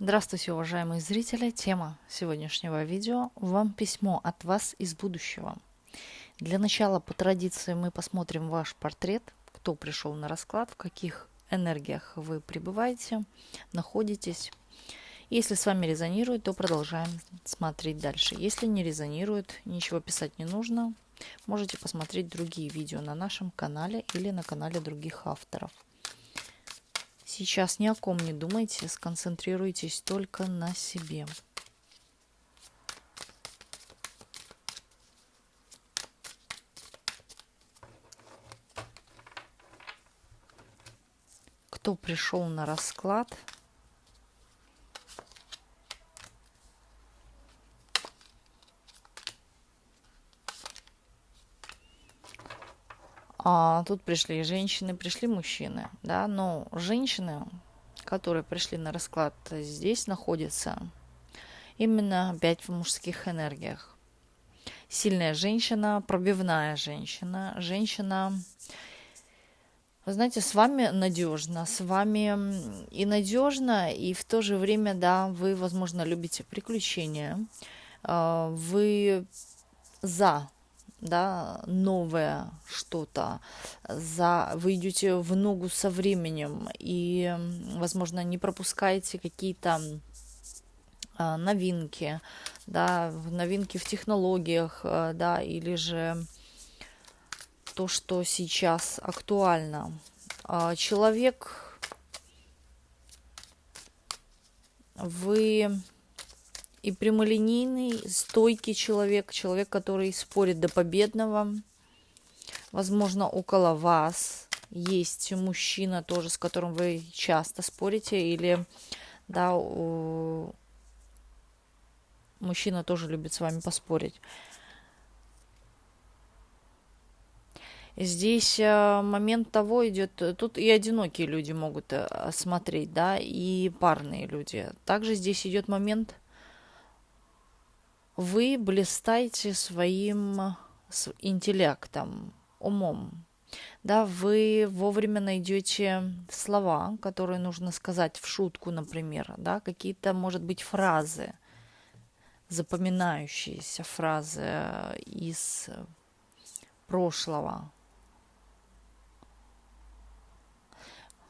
Здравствуйте, уважаемые зрители! Тема сегодняшнего видео – вам письмо от вас из будущего. Для начала, по традиции, мы посмотрим ваш портрет, кто пришел на расклад, в каких энергиях вы пребываете, находитесь. Если с вами резонирует, то продолжаем смотреть дальше. Если не резонирует, ничего писать не нужно. Можете посмотреть другие видео на нашем канале или на канале других авторов. Сейчас ни о ком не думайте, сконцентрируйтесь только на себе. Кто пришел на расклад? Тут пришли женщины, пришли мужчины, да, но женщины, которые пришли на расклад, здесь находятся именно опять в мужских энергиях. Сильная женщина, пробивная женщина, женщина, вы знаете, с вами надежно, с вами и надежно, и в то же время, да, вы, возможно, любите приключения, вы за, да, новое что-то, вы идете в ногу со временем и, возможно, не пропускаете какие-то новинки, да, новинки в технологиях, да, или же то, что сейчас актуально. Человек, вы и прямолинейный, стойкий человек, человек, который спорит до победного. Возможно, около вас есть мужчина тоже, с которым вы часто спорите, или, да, мужчина тоже любит с вами поспорить. Здесь момент того идет, тут и одинокие люди могут смотреть, да, и парные люди. Также здесь идет момент, вы блистаете своим интеллектом, умом, да, вы вовремя найдете слова, которые нужно сказать в шутку, например, да, какие-то, может быть, фразы, запоминающиеся фразы из прошлого.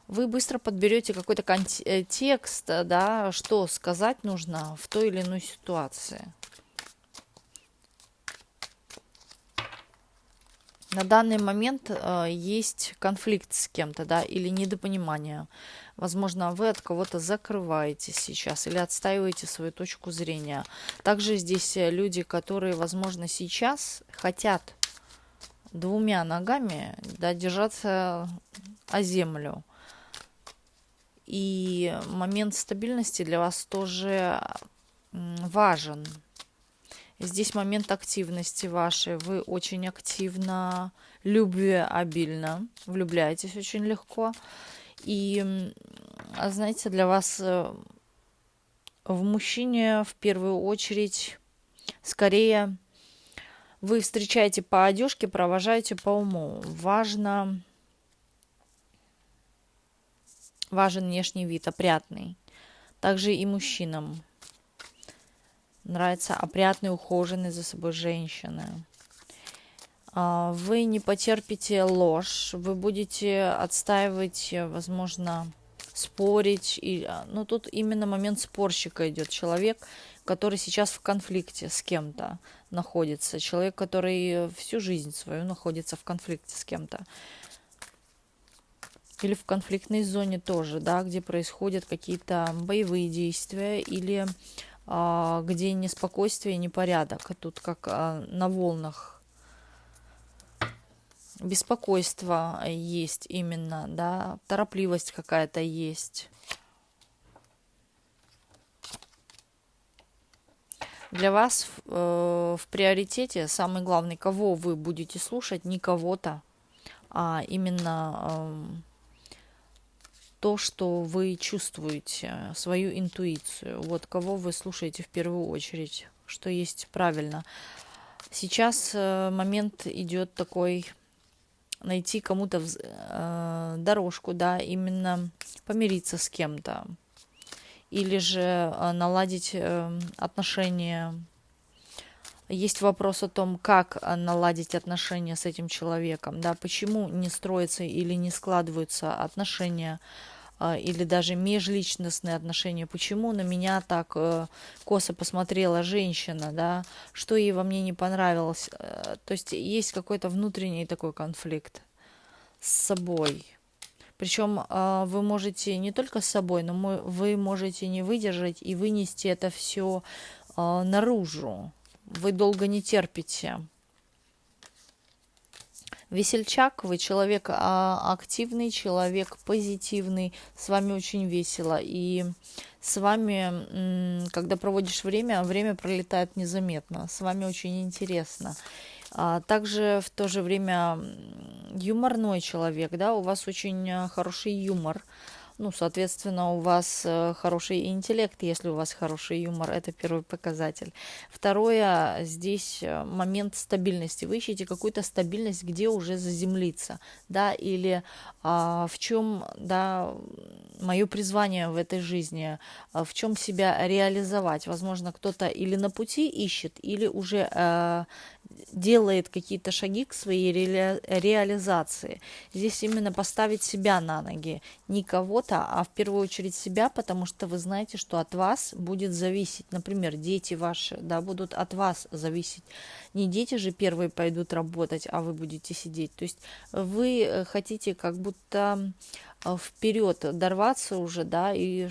Вы быстро подберете какой-то контекст, да, что сказать нужно в той или иной ситуации. На данный момент есть конфликт с кем-то, да, или недопонимание. Возможно, вы от кого-то закрываетесь сейчас или отстаиваете свою точку зрения. Также здесь люди, которые, возможно, сейчас хотят двумя ногами, да, держаться о землю. И момент стабильности для вас тоже важен. Здесь момент активности вашей. Вы очень активно, любвеобильно, влюбляетесь очень легко. И, знаете, для вас в мужчине в первую очередь скорее вы встречаете по одежке, провожаете по уму. Важен внешний вид, опрятный. Также и мужчинам нравятся опрятные, ухоженные за собой женщины. Вы не потерпите ложь, вы будете отстаивать, возможно, спорить. Ну, тут именно момент спорщика идет. Человек, который сейчас в конфликте с кем-то находится. Человек, который всю жизнь свою находится в конфликте с кем-то. Или в конфликтной зоне тоже, да, где происходят какие-то боевые действия или где неспокойствие, непорядок. Тут как на волнах. Беспокойство есть именно, да, торопливость какая-то есть. Для вас в приоритете самый главный, кого вы будете слушать, не кого-то, а именно то, что вы чувствуете, свою интуицию. Вот кого вы слушаете в первую очередь, что есть правильно. Сейчас момент идет такой, найти кому-то дорожку, да, именно помириться с кем-то. или же наладить отношения. Есть вопрос о том, как наладить отношения с этим человеком, да, почему не строятся или не складываются отношения, или даже межличностные отношения, почему на меня так косо посмотрела женщина, да, что ей во мне не понравилось. То есть есть какой-то внутренний такой конфликт с собой. Причем вы можете не только с собой, но вы можете не выдержать и вынести это все наружу. Вы долго не терпите. Весельчак, вы человек активный, человек позитивный, с вами очень весело. И с вами, когда проводишь время, время пролетает незаметно. С вами очень интересно. Также в то же время юморной человек, да, у вас очень хороший юмор. Ну, соответственно, у вас хороший интеллект, если у вас хороший юмор, это первый показатель. Второе, здесь момент стабильности. Вы ищете какую-то стабильность, где уже заземлиться, да, или в чем, да, мое призвание в этой жизни, в чем себя реализовать. Возможно, кто-то или на пути ищет, или уже делает какие-то шаги к своей реализации. Здесь именно поставить себя на ноги, не кого-то, а в первую очередь себя, потому что вы знаете, что от вас будет зависеть, например, дети ваши, да, будут от вас зависеть. Не дети же первые пойдут работать, а вы будете сидеть. То есть вы хотите как будто вперед дорваться уже, да, и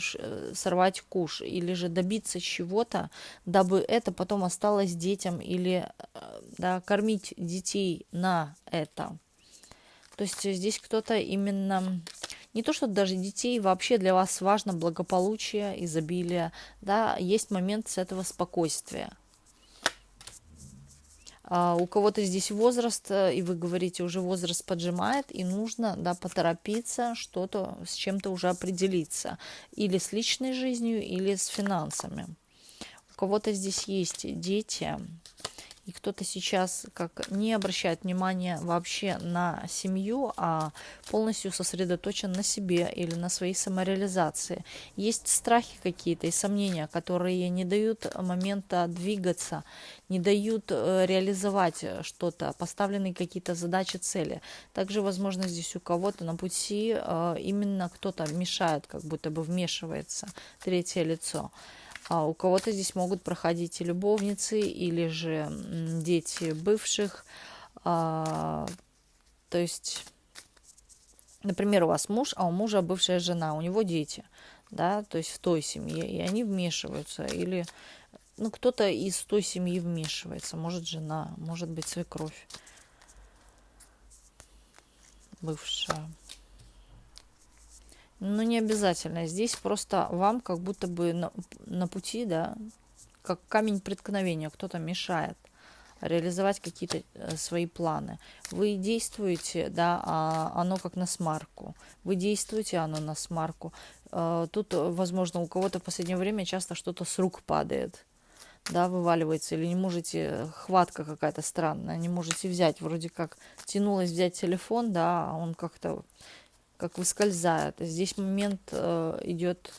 сорвать куш, или же добиться чего-то, дабы это потом осталось детям, или, да, кормить детей на это. То есть здесь кто-то именно, не то что даже детей, вообще для вас важно благополучие, изобилие, да, есть момент с этого спокойствия. У кого-то здесь возраст, и вы говорите, уже возраст поджимает, и нужно, да, поторопиться, что-то с чем-то уже определиться. Или с личной жизнью, или с финансами. У кого-то здесь есть дети, и кто-то сейчас как не обращает внимания вообще на семью, а полностью сосредоточен на себе или на своей самореализации. Есть страхи какие-то и сомнения, которые не дают момента двигаться, не дают реализовать что-то, поставленные какие-то задачи, цели. Также, возможно, здесь у кого-то на пути именно кто-то мешает, как будто бы вмешивается, третье лицо. У кого-то здесь могут проходить и любовницы, или же дети бывших. То есть, например, у вас муж, а у мужа бывшая жена, у него дети, да, то есть в той семье, и они вмешиваются. Или, ну, кто-то из той семьи вмешивается, может жена, может быть свекровь бывшая. Ну, не обязательно. Здесь просто вам как будто бы на пути, да, как камень преткновения, кто-то мешает реализовать какие-то свои планы. Вы действуете, да, а оно как на смарку. Вы действуете, оно на смарку. Тут, возможно, у кого-то в последнее время часто что-то с рук падает, да, вываливается, или не можете, хватка какая-то странная, не можете взять. Вроде как тянулось взять телефон, да, а он как-то как выскользает. Здесь момент идет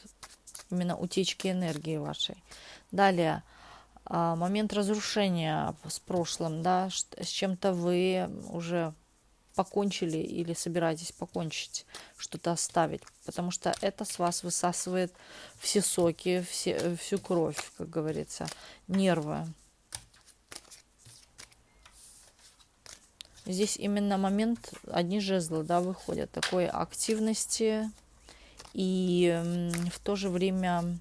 именно утечки энергии вашей. Далее, момент разрушения с прошлым, да, с чем-то вы уже покончили или собираетесь покончить, что-то оставить, потому что это с вас высасывает все соки, всю кровь, как говорится, нервы. Здесь именно момент, одни жезлы, да, выходят, такой активности, и в то же время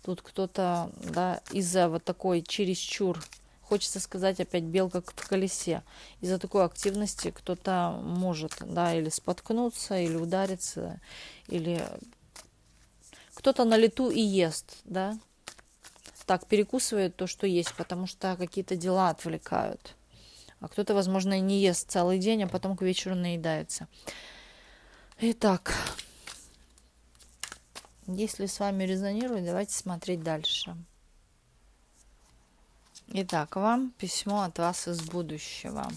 тут кто-то, да, из-за вот такой чересчур, хочется сказать опять белка в колесе, из-за такой активности кто-то может, да, или споткнуться, или удариться, или кто-то на лету и ест, да, так перекусывает то, что есть, потому что какие-то дела отвлекают. А кто-то, возможно, и не ест целый день, а потом к вечеру наедается. Итак, если с вами резонирует, давайте смотреть дальше. Итак, вам письмо от вас из будущего.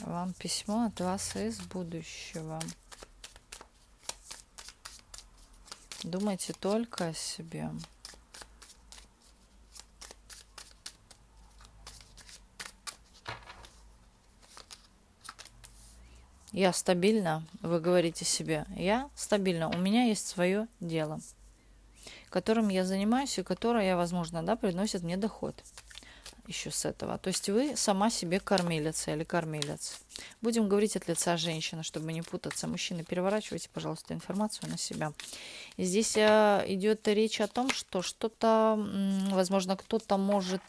Вам письмо от вас из будущего. Думайте только о себе. Я стабильна, вы говорите себе, я стабильна, у меня есть свое дело, которым я занимаюсь и которое, возможно, да, приносит мне доход еще с этого. То есть вы сама себе кормилица или кормилец. Будем говорить от лица женщины, чтобы не путаться. Мужчины, переворачивайте, пожалуйста, информацию на себя. И здесь идет речь о том, что что-то, возможно, кто-то может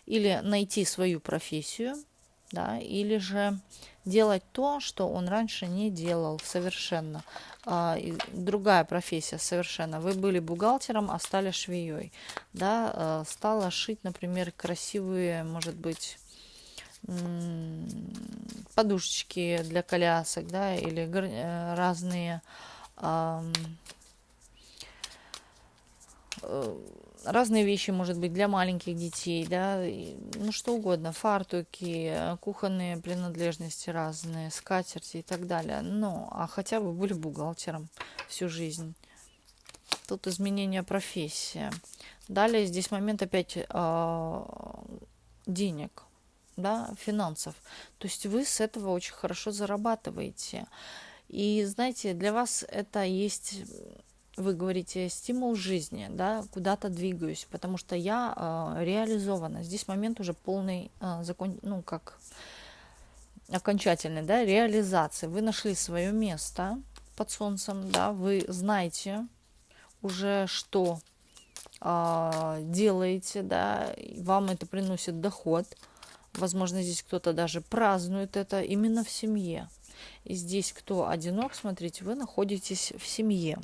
или найти свою профессию, да, или же делать то, что он раньше не делал совершенно. Другая профессия совершенно. Вы были бухгалтером, а стали швеей. Да, стала шить, например, красивые, может быть, подушечки для колясок, да, или разные разные вещи, может быть, для маленьких детей, да, ну что угодно, фартуки, кухонные принадлежности разные, скатерти и так далее. Ну, а хотя бы были бухгалтером всю жизнь. Тут изменение профессии. Далее здесь момент опять денег, да, финансов. То есть вы с этого очень хорошо зарабатываете. И знаете, для вас это есть... Вы говорите стимул жизни, да, куда-то двигаюсь, потому что я реализована. Здесь момент уже полный, ну как окончательный, да, реализации. Вы нашли свое место под солнцем, да, вы знаете уже, что делаете, да, вам это приносит доход. Возможно, здесь кто-то даже празднует это именно в семье. И здесь, кто одинок, смотрите, вы находитесь в семье.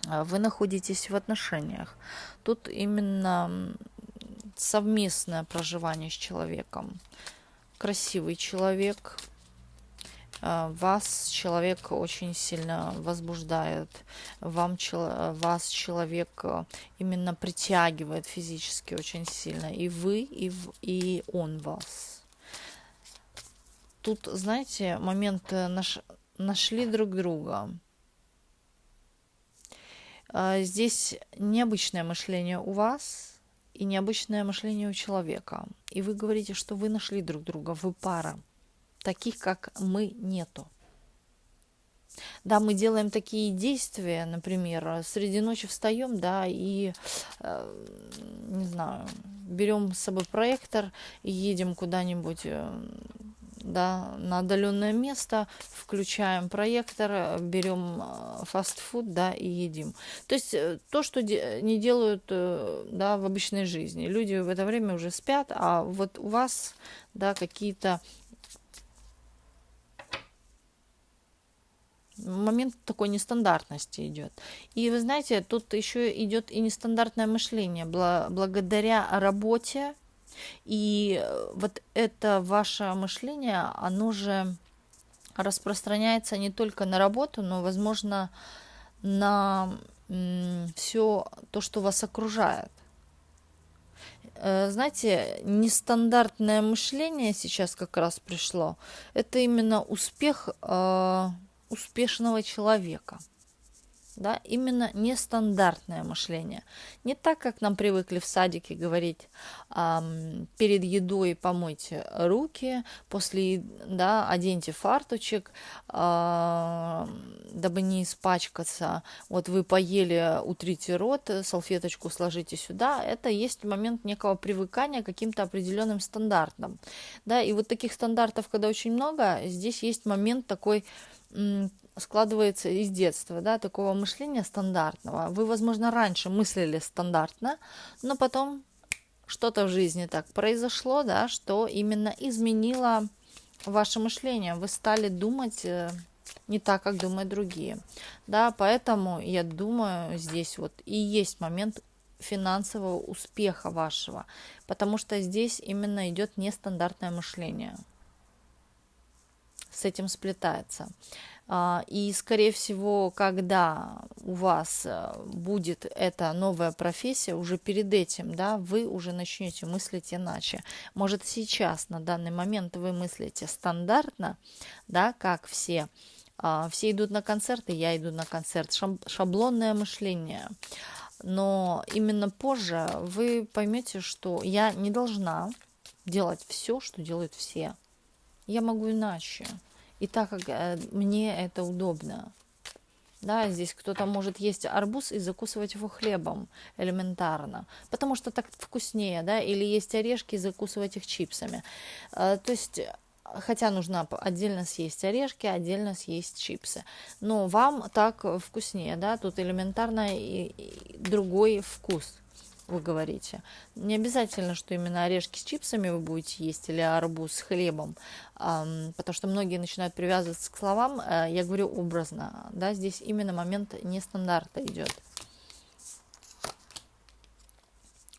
Вы находитесь в отношениях. Тут именно совместное проживание с человеком. Красивый человек. Вас человек очень сильно возбуждает. Вас человек именно притягивает физически очень сильно. И вы, и он вас. Тут, знаете, момент нашли друг друга. Здесь необычное мышление у вас и необычное мышление у человека. И вы говорите, что вы нашли друг друга, вы пара. Таких, как мы, нету. Да, мы делаем такие действия, например, среди ночи встаем, да, и, не знаю, берем с собой проектор и едем куда-нибудь, да, на отдаленное место, включаем проектор, берем фастфуд, да, и едим. То есть то, что не делают, да, в обычной жизни. Люди в это время уже спят, а вот у вас, да, какие-то момент такой нестандартности идет. И вы знаете, тут еще идет и нестандартное мышление благодаря работе. И вот это ваше мышление, оно же распространяется не только на работу, но, возможно, на все то, что вас окружает. Знаете, нестандартное мышление сейчас как раз пришло. Это именно успех успешного человека. Да, именно нестандартное мышление. Не так, как нам привыкли в садике говорить, перед едой помойте руки, после, да, оденьте фарточек, дабы не испачкаться. Вот вы поели, утрите рот, салфеточку сложите сюда. Это есть момент некого привыкания к каким-то определенным стандартам. Да, и вот таких стандартов, когда очень много, здесь есть момент такой, складывается из детства, да, такого мышления стандартного. Вы, возможно, раньше мыслили стандартно, но потом что-то в жизни так произошло, да, что именно изменило ваше мышление. Вы стали думать не так, как думают другие. Да, поэтому я думаю, здесь вот и есть момент финансового успеха вашего, потому что здесь именно идет нестандартное мышление. С этим сплетается. И, скорее всего, когда у вас будет эта новая профессия, уже перед этим, да, вы уже начнете мыслить иначе. Может, сейчас, на данный момент, вы мыслите стандартно, да, как все, Все идут на концерты, я иду на концерт. Шаблонное мышление. Но именно позже вы поймете, что я не должна делать все, что делают все. Я могу иначе. И так как мне это удобно. Да, здесь кто-то может есть арбуз и закусывать его хлебом элементарно, потому что так вкуснее, да, или есть орешки и закусывать их чипсами. То есть, хотя нужно отдельно съесть орешки, отдельно съесть чипсы, но вам так вкуснее, да, тут элементарно и другой вкус. Вы говорите. Не обязательно, что именно орешки с чипсами вы будете есть или арбуз с хлебом, потому что многие начинают привязываться к словам. Я говорю образно, да, здесь именно момент нестандарта идет.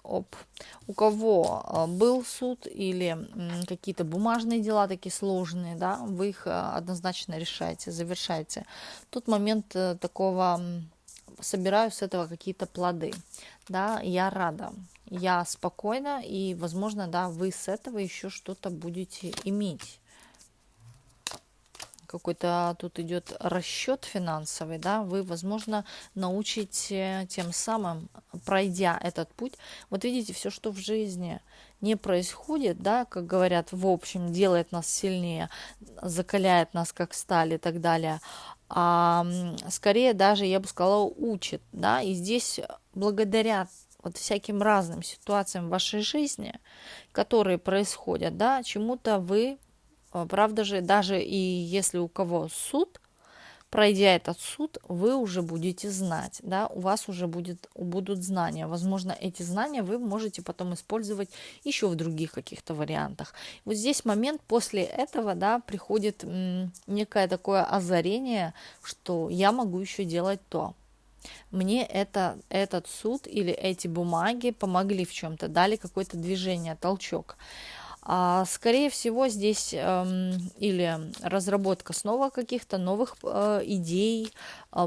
У кого был суд или какие-то бумажные дела такие сложные, да, вы их однозначно решаете, завершаете. Тут момент такого, собираю с этого какие-то плоды, да, я рада, я спокойна, и, возможно, да, вы с этого еще что-то будете иметь. Какой-то тут идет расчет финансовый, да, вы, возможно, научите тем самым, пройдя этот путь. Вот видите, все, что в жизни не происходит, да, как говорят, в общем, делает нас сильнее, закаляет нас как сталь и так далее, а скорее даже, я бы сказала, учит, да, и здесь благодаря вот всяким разным ситуациям в вашей жизни, которые происходят, да, чему-то вы, правда же, даже и если у кого суд, пройдя этот суд, вы уже будете знать, да, у вас уже будут знания. Возможно, эти знания вы можете потом использовать еще в других каких-то вариантах. Вот здесь момент после этого, да, приходит некое такое озарение, что я могу еще делать то. Мне этот суд или эти бумаги помогли в чем-то, дали какое-то движение, толчок. Скорее всего, здесь или разработка снова каких-то новых идей,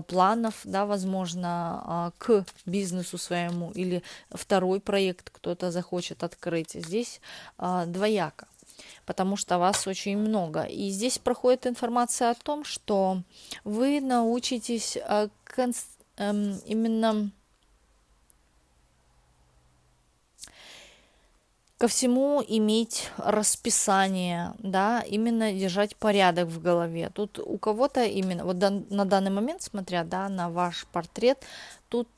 планов, да, возможно, к бизнесу своему, или второй проект кто-то захочет открыть. Здесь двояко, потому что вас очень много. И здесь проходит информация о том, что вы научитесь именно ко всему иметь расписание, да, именно держать порядок в голове. Тут у кого-то именно, вот на данный момент, смотря, да, на ваш портрет, тут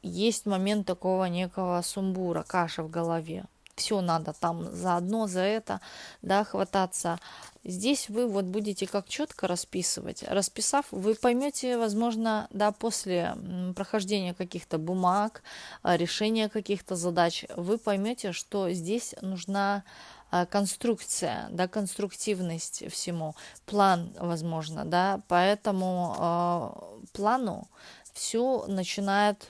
есть момент такого некого сумбура, каша в голове. Все надо там за одно, за это, да, хвататься. Здесь вы вот будете как четко расписывать. Расписав, вы поймете, возможно, да, после прохождения каких-то бумаг, решения каких-то задач, вы поймете, что здесь нужна конструкция, да, конструктивность всему, план, возможно, да, поэтому плану все начинает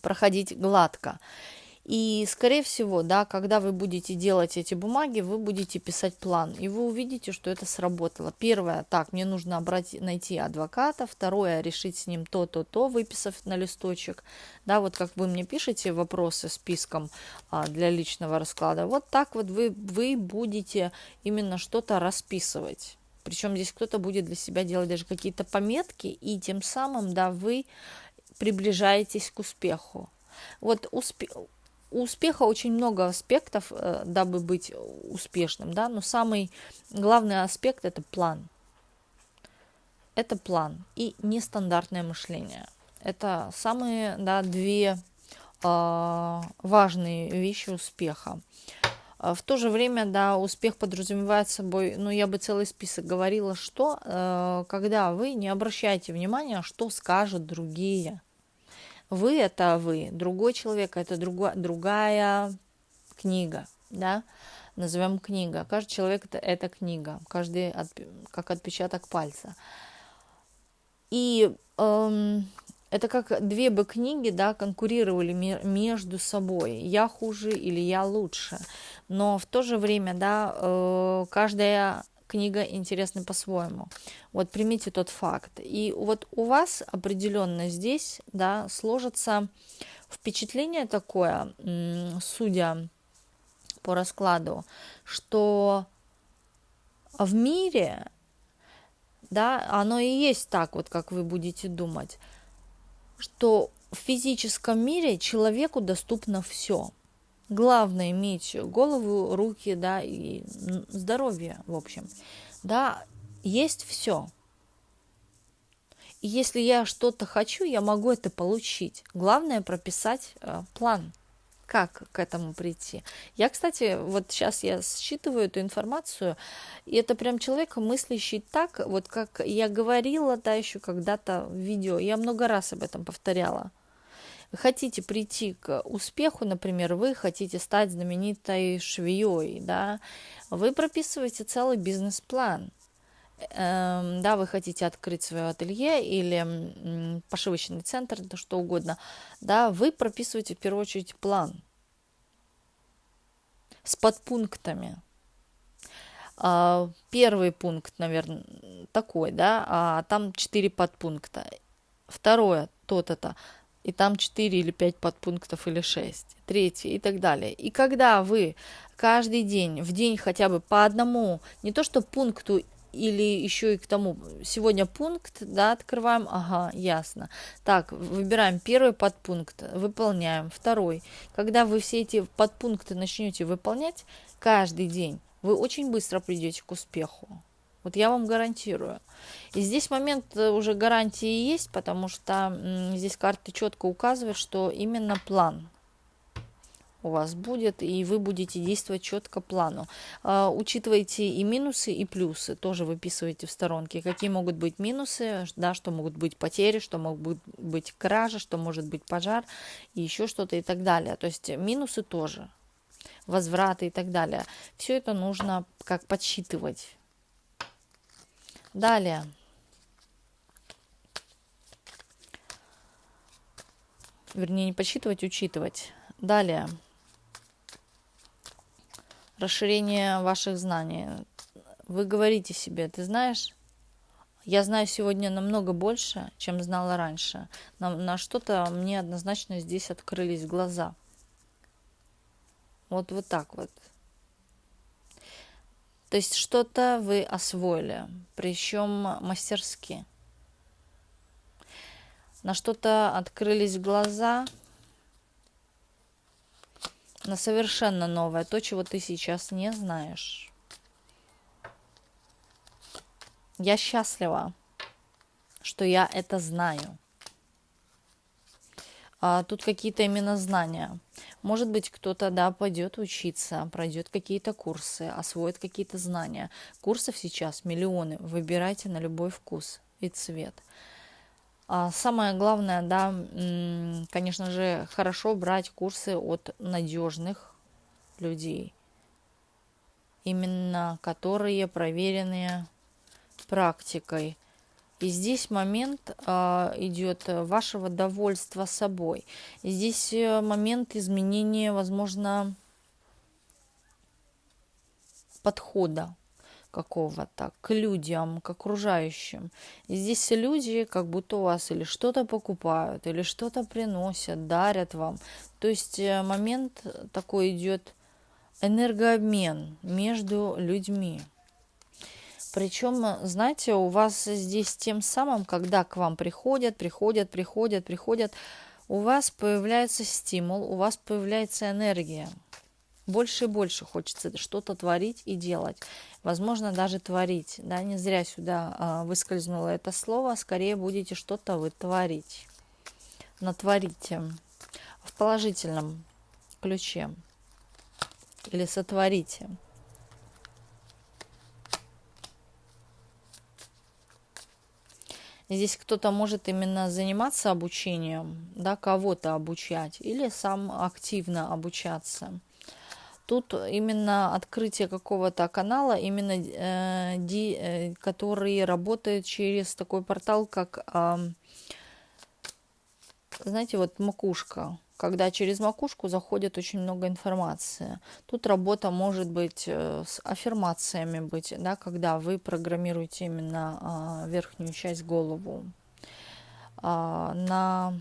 проходить гладко. И, скорее всего, да, когда вы будете делать эти бумаги, вы будете писать план, и вы увидите, что это сработало. Первое, так, мне нужно найти адвоката. Второе, решить с ним то, выписав на листочек. Да, вот как вы мне пишете вопросы списком для личного расклада, вот так вот вы будете именно что-то расписывать. Причем здесь кто-то будет для себя делать даже какие-то пометки, и тем самым, да, вы приближаетесь к успеху. Вот у успеха очень много аспектов, дабы быть успешным, да, но самый главный аспект – это план. Это план и нестандартное мышление. Это самые, да, две важные вещи успеха. В то же время, да, успех подразумевает собой, ну, я бы целый список говорила, что, когда вы не обращаете внимания, что скажут другие. Вы – это вы, другой человек – это другая книга, да, назовем книга. Каждый человек – это книга, каждый как отпечаток пальца. И это как две бы книги, да, конкурировали между собой. Я хуже или я лучше. Но в то же время, да, каждая книга интересна по-своему. Вот примите тот факт. И вот у вас определенно здесь, да, сложится впечатление такое, судя по раскладу, что в мире да, оно и есть так, вот как вы будете думать, что в физическом мире человеку доступно все. Главное иметь голову, руки, да, и здоровье, в общем. Да, есть все. И если я что-то хочу, я могу это получить. Главное прописать план, как к этому прийти. Я, кстати, вот сейчас я считываю эту информацию, и это прям человек, мыслящий так, вот как я говорила, да, еще когда-то в видео, я много раз об этом повторяла. Вы хотите прийти к успеху, например, вы хотите стать знаменитой швеей, да, вы прописываете целый бизнес-план. Да, вы хотите открыть свое ателье или пошивочный центр, да что угодно, да, вы прописываете в первую очередь план с подпунктами. Первый пункт, наверное, такой, да, а там 4 подпункта. Второе, то-то-то, и там 4 или 5 подпунктов или 6. Третье и так далее. И когда вы каждый день, в день хотя бы по одному, не то что пункту или еще и к тому, сегодня пункт, да, открываем, ага, ясно. Так, выбираем первый подпункт, выполняем. Второй, когда вы все эти подпункты начнете выполнять каждый день, вы очень быстро придете к успеху. Вот я вам гарантирую. И здесь момент уже гарантии есть, потому что здесь карты четко указывают, что именно план у вас будет, и вы будете действовать четко плану. Учитывайте и минусы, и плюсы, тоже выписывайте в сторонке, какие могут быть минусы, да, что могут быть потери, что могут быть кражи, что может быть пожар, и еще что-то и так далее. То есть минусы тоже, возвраты и так далее. Все это нужно как подсчитывать. Далее. Вернее, не подсчитывать, учитывать. Далее. Расширение ваших знаний. Вы говорите себе, ты знаешь, я знаю сегодня намного больше, чем знала раньше. На что-то мне однозначно здесь открылись глаза. Вот так вот. То есть что-то вы освоили, причем мастерски. На что-то открылись глаза, на совершенно новое, то, чего ты сейчас не знаешь. Я счастлива, что я это знаю. Тут какие-то именно знания. Может быть, кто-то, да, пойдет учиться, пройдет какие-то курсы, освоит какие-то знания. Курсов сейчас миллионы. Выбирайте на любой вкус и цвет. Самое главное, да, конечно же, хорошо брать курсы от надежных людей, именно которые проверенные практикой. И здесь момент идет вашего довольства собой. И здесь момент изменения, возможно, подхода какого-то к людям, к окружающим. И здесь люди как будто у вас или что-то покупают, или что-то приносят, дарят вам. То есть момент такой идет энергообмен между людьми. Причем, знаете, у вас здесь тем самым, когда к вам приходят, у вас появляется стимул, у вас появляется энергия. Больше и больше хочется что-то творить и делать. Возможно, даже творить. Да, не зря сюда выскользнуло это слово. Скорее будете что-то вы творить. Натворите в положительном ключе. Или сотворите. Здесь кто-то может именно заниматься обучением, да, кого-то обучать, или сам активно обучаться. Тут именно открытие какого-то канала, именно который работает через такой портал, как, знаете, вот макушка. Когда через макушку заходит очень много информации. Тут работа может быть с аффирмациями быть, да, когда вы программируете именно верхнюю часть голову на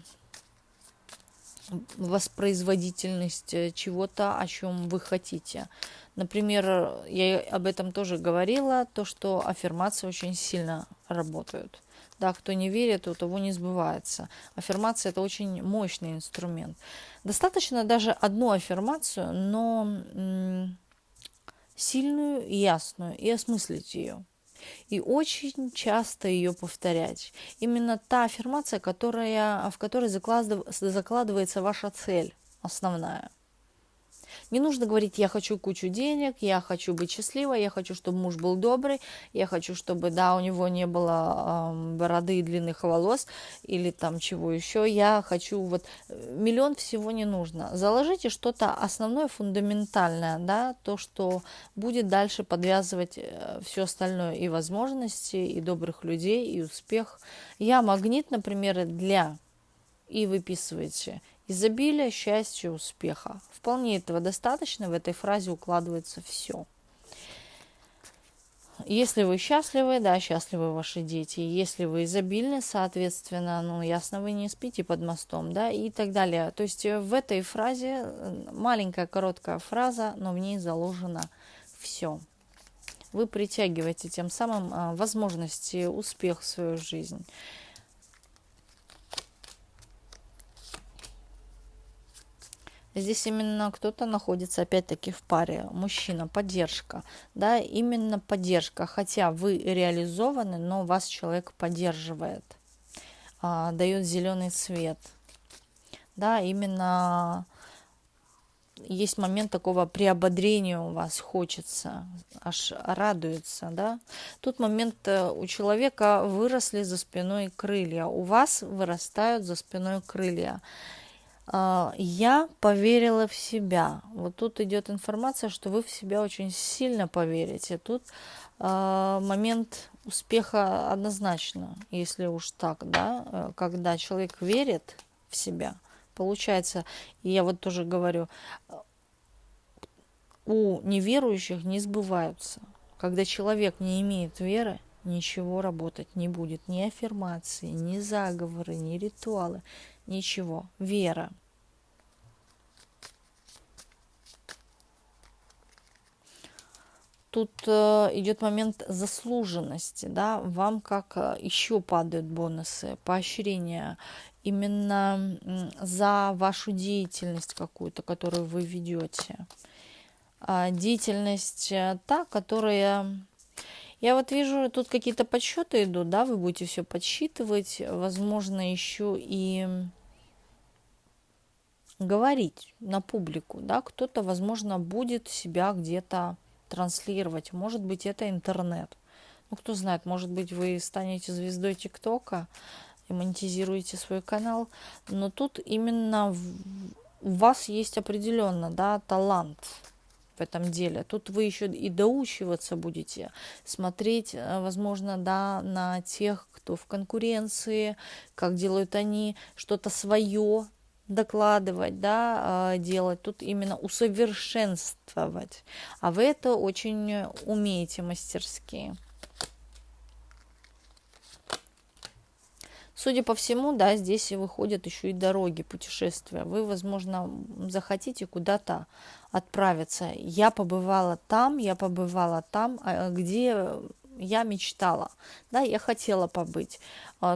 воспроизводительность чего-то, о чем вы хотите. Например, я об этом тоже говорила, то, что аффирмации очень сильно работают. Да, кто не верит, у того не сбывается. Аффирмация – это очень мощный инструмент. Достаточно даже одну аффирмацию, но сильную, ясную, и осмыслить ее. И очень часто ее повторять. Именно та аффирмация, в которой закладывается ваша цель основная. Не нужно говорить: я хочу кучу денег, я хочу быть счастливой, я хочу, чтобы муж был добрый, я хочу, чтобы, да, у него не было бороды и длинных волос или там чего еще. Я хочу, вот, миллион всего не нужно. Заложите что-то основное, фундаментальное, да, то, что будет дальше подвязывать все остальное, и возможности, и добрых людей, и успех. Я магнит, например, и выписываете изобилие, счастья, успеха. Вполне этого достаточно, в этой фразе укладывается все. Если вы счастливы, да, счастливы ваши дети. Если вы изобильны, соответственно, ну, ясно, вы не спите под мостом, да, и так далее. То есть в этой фразе, маленькая короткая фраза, но в ней заложено все. Вы притягиваете тем самым возможности, успех в свою жизнь. Здесь именно кто-то находится, опять-таки, в паре. Мужчина, поддержка. Да, именно поддержка. Хотя вы реализованы, но вас человек поддерживает, дает зеленый свет. Да, именно есть момент такого приободрения у вас, хочется, аж радуется, да. Тут момент, у человека выросли за спиной крылья, у вас вырастают за спиной крылья. Я поверила в себя. Вот тут идет информация, что вы в себя очень сильно поверите. Тут момент успеха однозначно, если уж так, да, когда человек верит в себя, получается, и я вот тоже говорю, у неверующих не сбываются. Когда человек не имеет веры, ничего работать не будет. Ни аффирмации, ни заговоры, ни ритуалы, ничего. Вера. Тут идет момент заслуженности, да, вам как еще падают бонусы, поощрения именно за вашу деятельность какую-то, которую вы ведете. Деятельность та, которая... Я вот вижу, тут какие-то подсчеты идут, да, вы будете все подсчитывать, возможно, еще и говорить на публику, да, кто-то, возможно, будет себя где-то транслировать, может быть, это интернет. Ну, кто знает, может быть, вы станете звездой ТикТока и монетизируете свой канал, но тут именно у вас есть определенно, да, талант в этом деле. Тут вы еще и доучиваться будете, смотреть, возможно, да, на тех, кто в конкуренции, как делают они, что-то свое докладывать, да, делать. Тут именно усовершенствовать. А вы это очень умеете мастерски. Судя по всему, да, здесь и выходят еще и дороги, путешествия. Вы, возможно, захотите куда-то отправиться. Я побывала там, где я мечтала, да, я хотела побыть.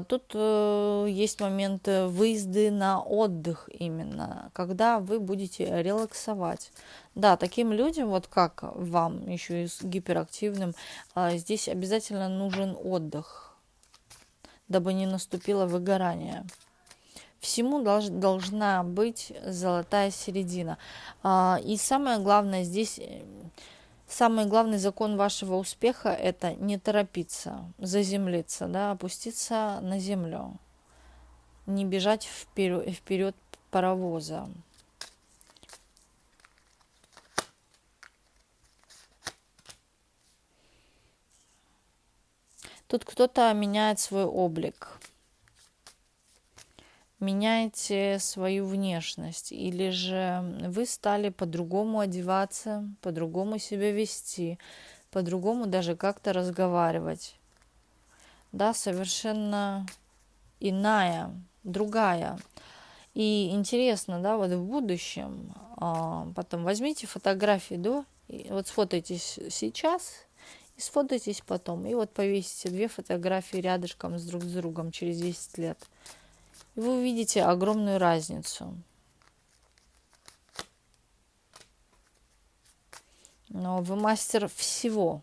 Тут есть момент выезды на отдых именно, когда вы будете релаксовать. Да, таким людям, вот как вам, еще и с гиперактивным, здесь обязательно нужен отдых, дабы не наступило выгорание. Всему должна быть золотая середина. И самое главное здесь, самый главный закон вашего успеха – это не торопиться, заземлиться, да, опуститься на землю, не бежать вперед паровоза. Тут кто-то меняет свой облик, меняете свою внешность, или же вы стали по-другому одеваться, по-другому себя вести, по-другому даже как-то разговаривать. Да, совершенно иная, другая. И интересно, да, вот в будущем, потом возьмите фотографии до, и вот сфотайтесь сейчас и сфотайтесь потом. И вот повесите две фотографии рядышком с друг с другом через 10 лет. И вы увидите огромную разницу. Но вы мастер всего.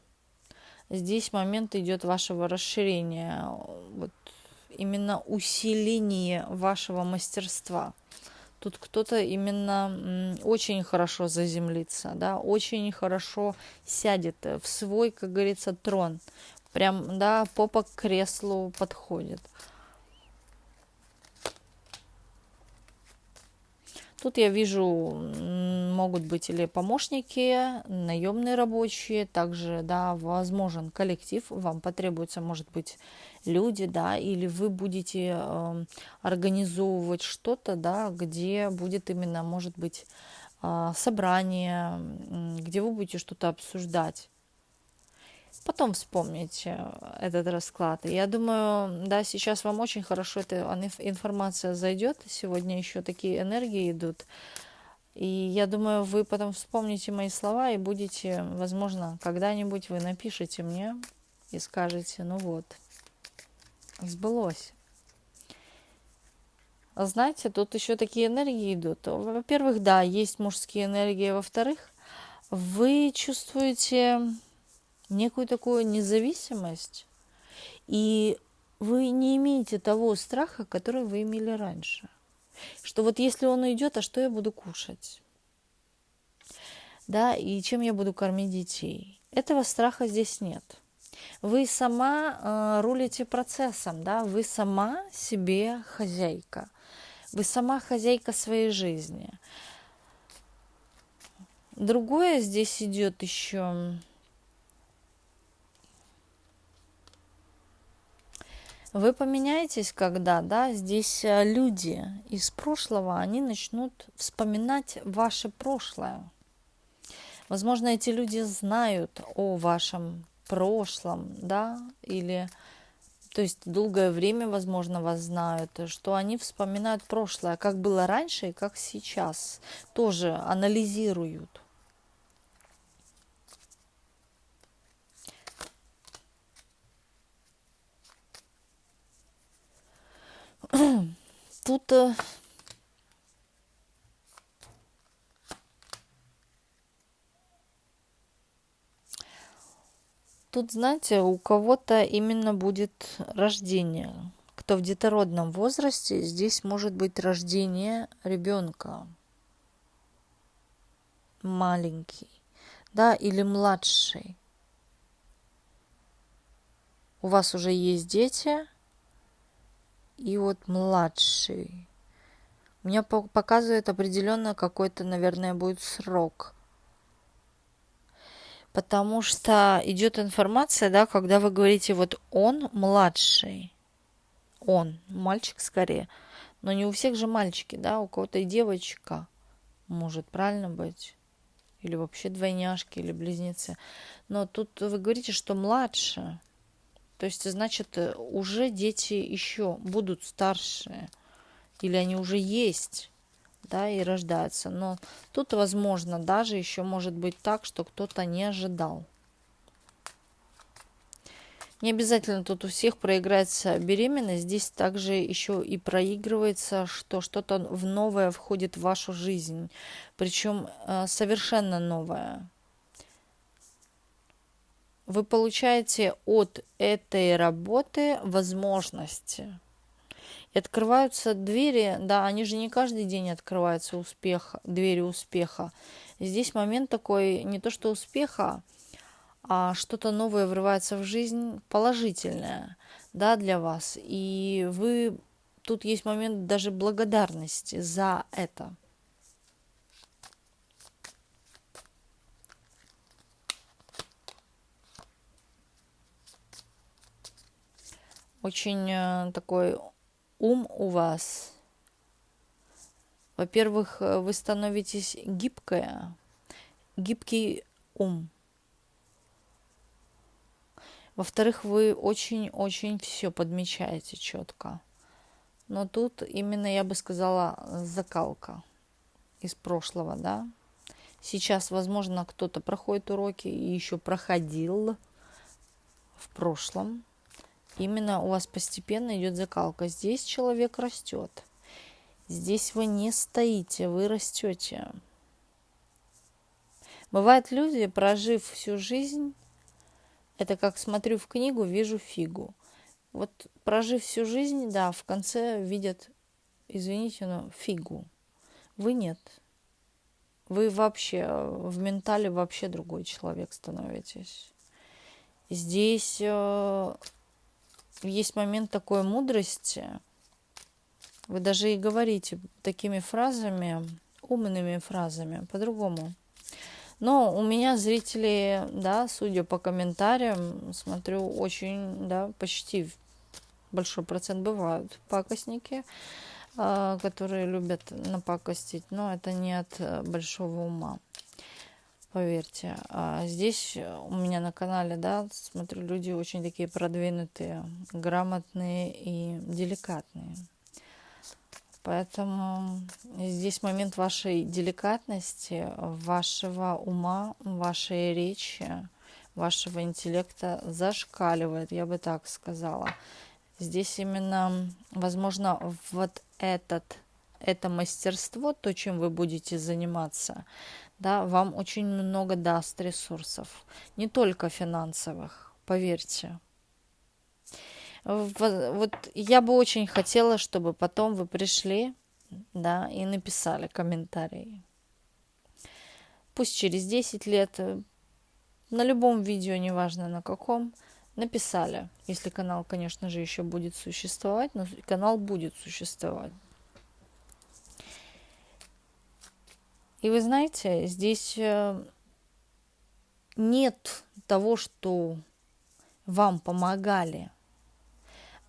Здесь момент идет вашего расширения, вот именно усиление вашего мастерства. Тут кто-то именно очень хорошо заземлится, да, очень хорошо сядет в свой, как говорится, трон. Прям, да, попа к креслу подходит. Тут я вижу, могут быть или помощники, наемные рабочие, также, да, возможен коллектив, вам потребуется, может быть, люди, да, или вы будете организовывать что-то, да, где будет именно, может быть, собрание, где вы будете что-то обсуждать. Потом вспомните этот расклад. Я думаю, да, сейчас вам очень хорошо эта информация зайдет. Сегодня еще такие энергии идут. И я думаю, вы потом вспомните мои слова и будете, возможно, когда-нибудь вы напишите мне и скажете, ну вот, сбылось. Знаете, тут еще такие энергии идут. Во-первых, да, есть мужские энергии. Во-вторых, вы чувствуете некую такую независимость, и вы не имеете того страха, который вы имели раньше. Что вот если он уйдет, а что я буду кушать? Да, и чем я буду кормить детей? Этого страха здесь нет. Вы сама рулите процессом, да, вы сама себе хозяйка. Вы сама хозяйка своей жизни. Другое здесь идет еще. Вы поменяетесь, когда, да, здесь люди из прошлого, они начнут вспоминать ваше прошлое. Возможно, эти люди знают о вашем прошлом, да, или, то есть долгое время, возможно, вас знают, что они вспоминают прошлое, как было раньше и как сейчас, тоже анализируют. Тут Тут, знаете, у кого-то именно будет рождение. Кто в детородном возрасте, здесь может быть рождение ребенка маленький, да, или младший. У вас уже есть дети, и вот младший. Меня показывает определенно какой-то, наверное, будет срок. Потому что идет информация, да, когда вы говорите, вот он младший, он, мальчик скорее, но не у всех же мальчики, да, у кого-то и девочка может правильно быть, или вообще двойняшки, или близнецы. Но тут вы говорите, что младше, то есть, значит, уже дети еще будут старшие, или они уже есть, да, и рождаются. Но тут, возможно, даже еще может быть так, что кто-то не ожидал. Не обязательно тут у всех проиграется беременность. Здесь также еще и проигрывается, что что-то в новое входит в вашу жизнь. Причем совершенно новое. Вы получаете от этой работы возможности. И открываются двери, да, они же не каждый день открываются двери успеха. Здесь момент такой, не то что успеха, а что-то новое врывается в жизнь, положительное, да, для вас. И вы, тут есть момент даже благодарности за это. Очень такой ум у вас. Во-первых, вы становитесь гибкий ум. Во-вторых, вы очень-очень все подмечаете четко. Но тут именно, я бы сказала, закалка из прошлого, да. Сейчас, возможно, кто-то проходит уроки и еще проходил в прошлом. Именно у вас постепенно идет закалка. Здесь человек растет. Здесь вы не стоите, вы растете. Бывают люди, прожив всю жизнь, это как смотрю в книгу, вижу фигу. Вот прожив всю жизнь, да, в конце видят, извините, но фигу. Вы нет. Вы вообще в ментале вообще другой человек становитесь. Здесь есть момент такой мудрости. Вы даже и говорите такими фразами, умными фразами, по-другому. Но у меня зрители, да, судя по комментариям, смотрю, очень, да, почти большой процент бывают пакостники, которые любят напакостить, но это не от большого ума, поверьте. Здесь у меня на канале, да, смотрю, люди очень такие продвинутые, грамотные и деликатные. Поэтому здесь момент вашей деликатности, вашего ума, вашей речи, вашего интеллекта зашкаливает, я бы так сказала. Здесь именно, возможно, вот это мастерство, то, чем вы будете заниматься, да, вам очень много даст ресурсов, не только финансовых, поверьте. Вот я бы очень хотела, чтобы потом вы пришли, да, и написали комментарии. Пусть через 10 лет, на любом видео, неважно на каком, написали. Если канал, конечно же, еще будет существовать, но канал будет существовать. И вы знаете, здесь нет того, что вам помогали.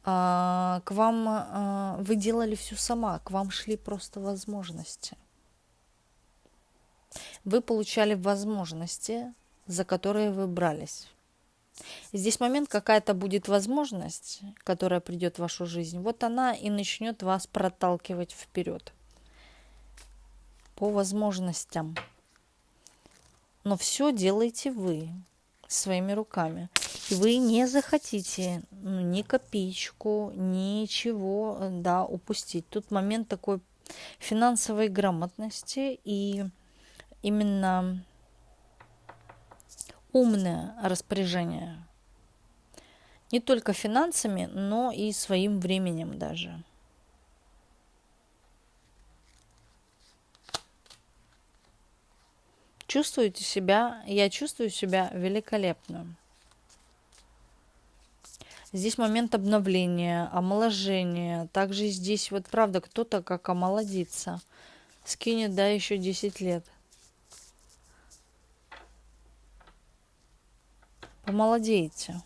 К вам вы делали все сама, к вам шли просто возможности. Вы получали возможности, за которые вы брались. Здесь момент, какая-то будет возможность, которая придет в вашу жизнь, вот она и начнет вас проталкивать вперед по возможностям. Но все делаете вы своими руками. И вы не захотите ни копеечку, ничего, да, упустить. Тут момент такой финансовой грамотности и именно умное распоряжение. Не только финансами, но и своим временем даже. Чувствуете себя? Я чувствую себя великолепно. Здесь момент обновления, омоложения. Также здесь вот правда кто-то как омолодится. Скинет, да, еще 10 лет. Помолодеете.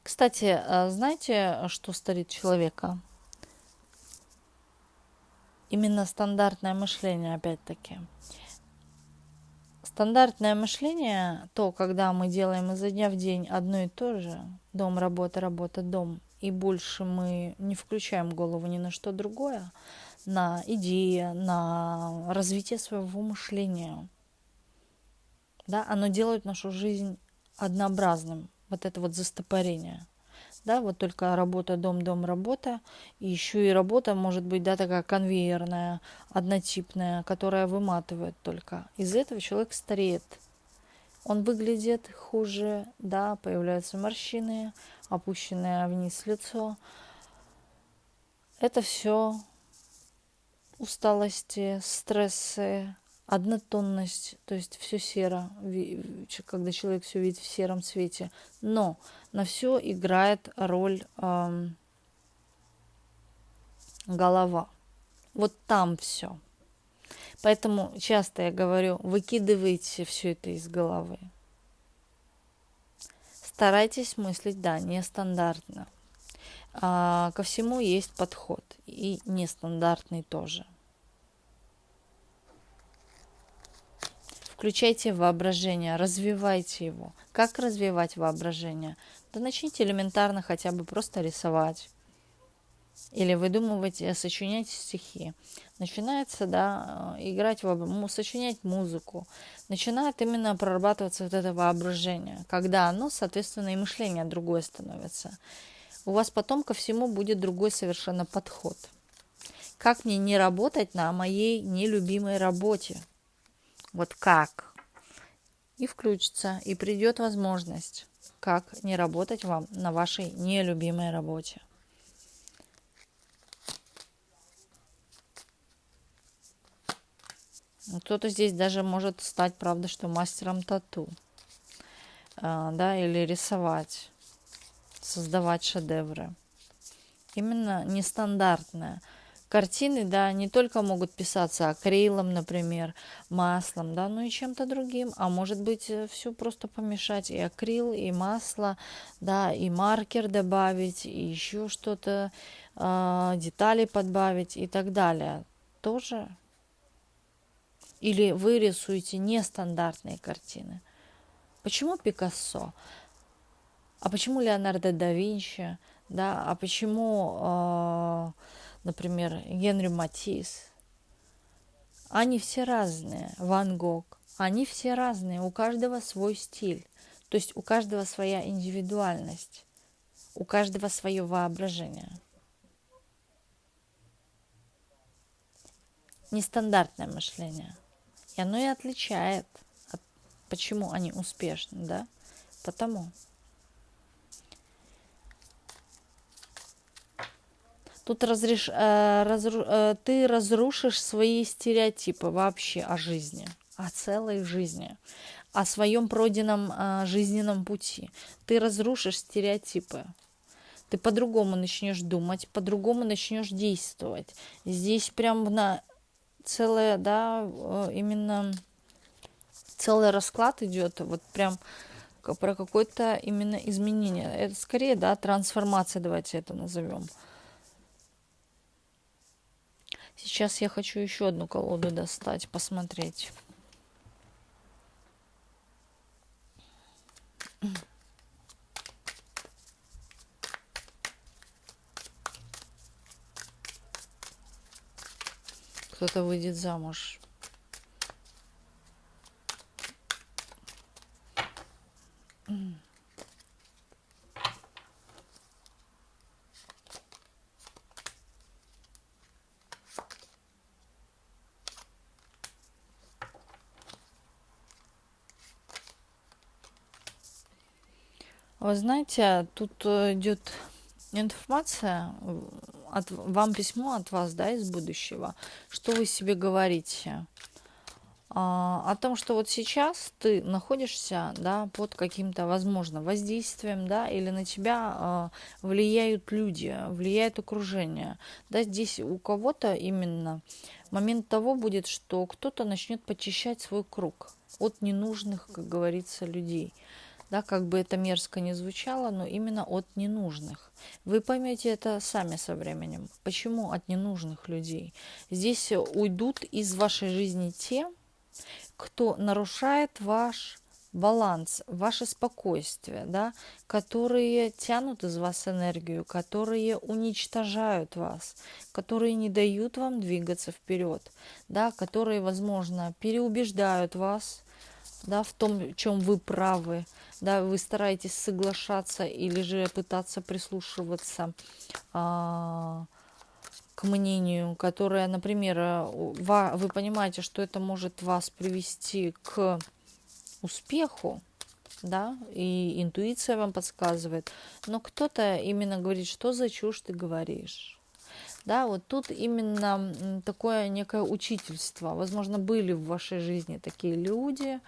Кстати, знаете, что старит человека? Именно стандартное мышление, опять-таки. Стандартное мышление, то, когда мы делаем изо дня в день одно и то же, дом, работа, работа, дом, и больше мы не включаем голову ни на что другое, на идеи, на развитие своего мышления, да, оно делает нашу жизнь однообразным, вот это вот застопорение. Да, вот только работа, дом, дом, работа. И еще и работа может быть, да, такая конвейерная, однотипная, которая выматывает только. Из-за этого человек стареет. Он выглядит хуже, да, появляются морщины, опущенное вниз лицо. Это все усталости, стрессы, однотонность, то есть все серо, когда человек все видит в сером цвете. Но на все играет роль голова. Вот там все. Поэтому часто я говорю, выкидывайте все это из головы. Старайтесь мыслить, да, нестандартно. Ко всему есть подход, и нестандартный тоже. Включайте воображение, развивайте его. Как развивать воображение? Да начните элементарно хотя бы просто рисовать или выдумывать, сочинять стихи. Начинается, да, играть, сочинять музыку. Начинает именно прорабатываться вот это воображение, когда оно, соответственно, и мышление другое становится. У вас потом ко всему будет другой совершенно подход. Как мне не работать на моей нелюбимой работе? Вот как? И включится, и придет возможность, как не работать вам на вашей нелюбимой работе. Кто-то здесь даже может стать, правда, что мастером тату, да, или рисовать, создавать шедевры. Именно нестандартное. Картины, да, не только могут писаться акрилом, например, маслом, да, но и чем-то другим. А может быть, все просто помешать, и акрил, и масло, да, и маркер добавить, и еще что-то, детали подбавить и так далее. Тоже. Или вы рисуете нестандартные картины. Почему Пикассо? А почему Леонардо да Винчи? Да, а почему, например, Генри Матисс? Они все разные. Ван Гог. Они все разные. У каждого свой стиль. То есть у каждого своя индивидуальность. У каждого свое воображение. Нестандартное мышление. И оно и отличает, почему они успешны, да? Потому. Тут ты разрушишь свои стереотипы вообще о жизни, о целой жизни, о своем пройденном жизненном пути. Ты разрушишь стереотипы. Ты по-другому начнешь думать, по-другому начнешь действовать. Здесь прям на целое, да, именно целый расклад идет, вот прям про какое-то именно изменение. Это скорее, да, трансформация, давайте это назовем. Сейчас я хочу еще одну колоду достать, посмотреть. Кто-то выйдет замуж. Вы знаете, тут идет информация, вам письмо от вас, да, из будущего, что вы себе говорите. О том, что вот сейчас ты находишься, да, под каким-то, возможно, воздействием, да, или на тебя влияют люди, влияет окружение. Да, здесь у кого-то именно момент того будет, что кто-то начнет почищать свой круг от ненужных, как говорится, людей. Да, как бы это мерзко не звучало, но именно от ненужных. Вы поймете это сами со временем. Почему от ненужных людей? Здесь уйдут из вашей жизни те, кто нарушает ваш баланс, ваше спокойствие, да, которые тянут из вас энергию, которые уничтожают вас, которые не дают вам двигаться вперед, да, которые, возможно, переубеждают вас, да, в том, в чем вы правы, да, вы стараетесь соглашаться или же пытаться прислушиваться к мнению, которое, например, вы понимаете, что это может вас привести к успеху, да, и интуиция вам подсказывает, но кто-то именно говорит, что за чушь ты говоришь. Да, вот тут именно такое некое учительство. Возможно, были в вашей жизни такие люди,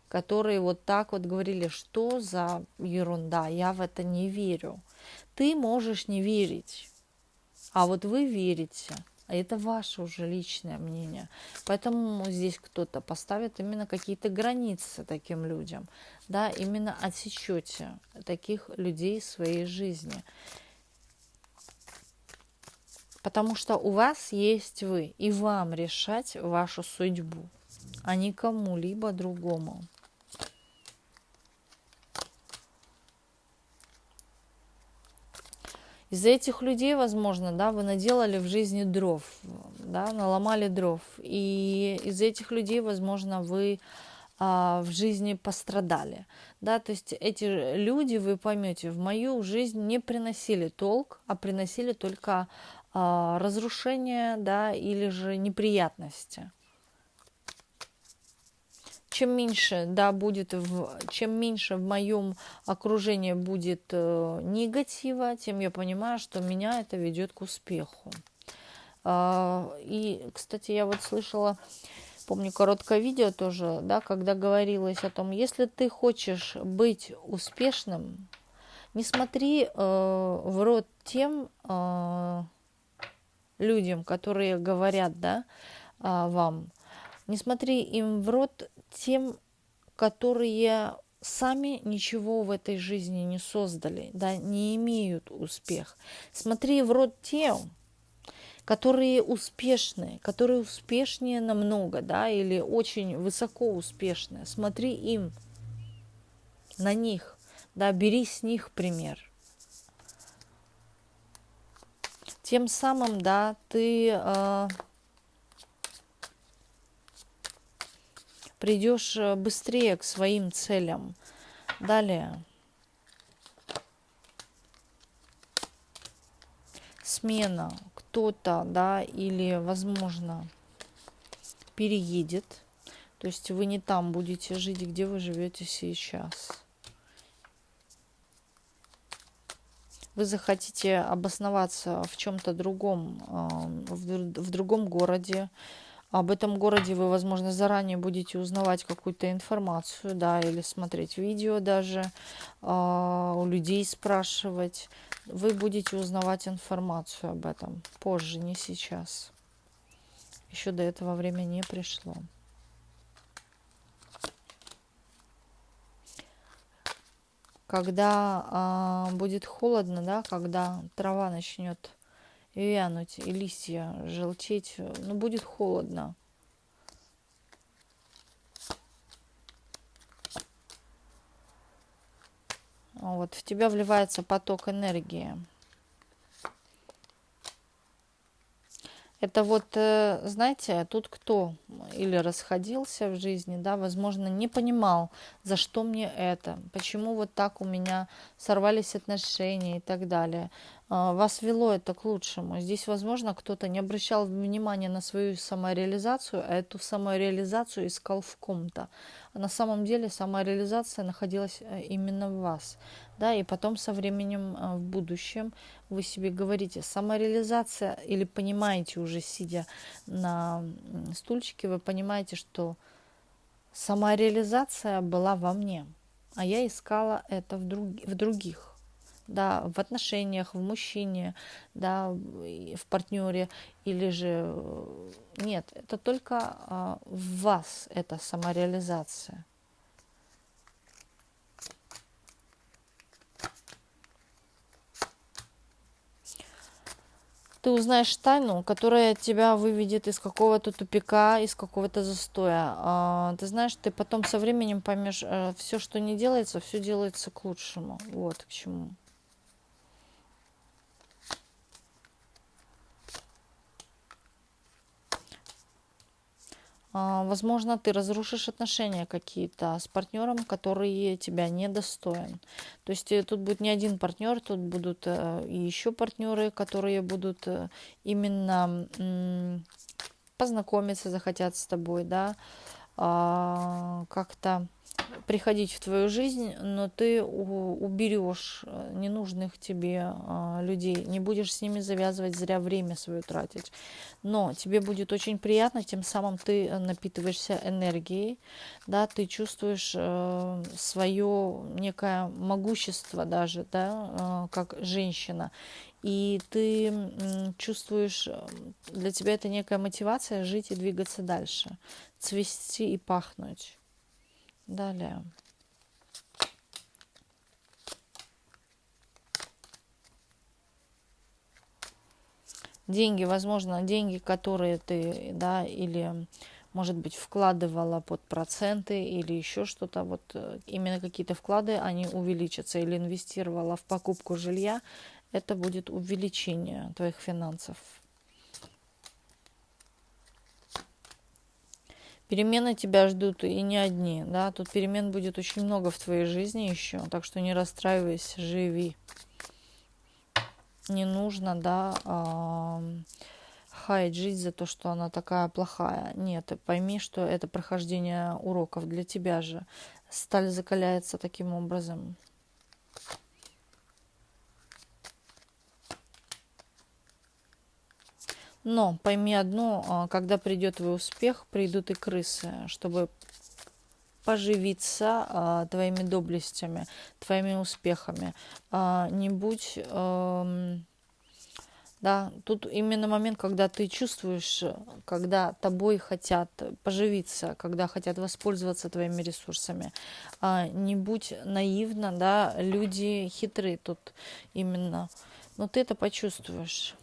которые вот так вот говорили, что за ерунда, я в это не верю. Ты можешь не верить, а вот вы верите. А это ваше уже личное мнение. Поэтому здесь кто-то поставит именно какие-то границы таким людям. Да, именно отсечете таких людей в своей жизни. Потому что у вас есть вы, и вам решать вашу судьбу, а не кому-либо другому. Из-за этих людей, возможно, да, вы наделали в жизни дров, да, наломали дров. И из-за этих людей, возможно, вы в жизни пострадали. Да, то есть эти люди, вы поймете, в мою жизнь не приносили толк, а приносили только разрушение, да, или же неприятности. Чем меньше, да, чем меньше в моем окружении будет негатива, тем я понимаю, что меня это ведет к успеху. И, кстати, я вот слышала, помню, короткое видео тоже, да, когда говорилось о том, если ты хочешь быть успешным, не смотри в рот тем людям, которые говорят, да, вам, не смотри им в рот тем, которые сами ничего в этой жизни не создали, да, не имеют успех. Смотри в рот тем, которые успешнее намного, да, или очень высоко успешные. Смотри им, на них, да, бери с них пример. Тем самым, да, ты придешь быстрее к своим целям. Далее. Смена. Кто-то, да, или, возможно, переедет. То есть вы не там будете жить, где вы живете сейчас. Вы захотите обосноваться в чем-то другом, в другом городе. Об этом городе вы, возможно, заранее будете узнавать какую-то информацию, да, или смотреть видео даже, у людей спрашивать. Вы будете узнавать информацию об этом позже, не сейчас. Еще до этого время не пришло. Когда будет холодно, да, когда трава начнет вянуть и листья желтеть, ну, будет холодно. Вот, в тебя вливается поток энергии. Это вот, знаете, тут кто или расходился в жизни, да, возможно, не понимал, за что мне это, почему вот так у меня сорвались отношения и так далее. Вас вело это к лучшему. Здесь, возможно, кто-то не обращал внимания на свою самореализацию, а эту самореализацию искал в ком-то. А на самом деле самореализация находилась именно в вас. Да, и потом со временем в будущем вы себе говорите, самореализация, или понимаете уже, сидя на стульчике, вы понимаете, что самореализация была во мне, а я искала это в других. Да, в отношениях, в мужчине, да, в партнере, или же нет, это только в вас, эта самореализация. Ты узнаешь тайну, которая тебя выведет из какого-то тупика, из какого-то застоя. Ты знаешь, ты потом со временем поймешь, все, что не делается, все делается к лучшему. Вот к чему. Возможно, ты разрушишь отношения какие-то с партнером, которые тебя недостоин. То есть тут будет не один партнер, тут будут и еще партнеры, которые будут именно познакомиться, захотят с тобой, да, как-то приходить в твою жизнь, но ты уберешь ненужных тебе людей, не будешь с ними завязывать, зря время свое тратить. Но тебе будет очень приятно, тем самым ты напитываешься энергией, да, ты чувствуешь свое некое могущество даже, да, как женщина. И ты чувствуешь, для тебя это некая мотивация жить и двигаться дальше, цвести и пахнуть. Далее. Деньги, возможно, деньги, которые ты, да, или, может быть, вкладывала под проценты или еще что-то, вот именно какие-то вклады, они увеличатся, или инвестировала в покупку жилья, это будет увеличение твоих финансов. Перемены тебя ждут и не одни, да, тут перемен будет очень много в твоей жизни еще, так что не расстраивайся, живи. Не нужно, да, хаять жизнь за то, что она такая плохая. Нет, пойми, что это прохождение уроков для тебя же. Сталь закаляется таким образом. Но пойми одно, когда придет твой успех, придут и крысы, чтобы поживиться твоими доблестями, твоими успехами. Не будь... Да, тут именно момент, когда ты чувствуешь, когда тобой хотят поживиться, когда хотят воспользоваться твоими ресурсами. Не будь наивна, да, люди хитрые тут именно. Но ты это почувствуешь.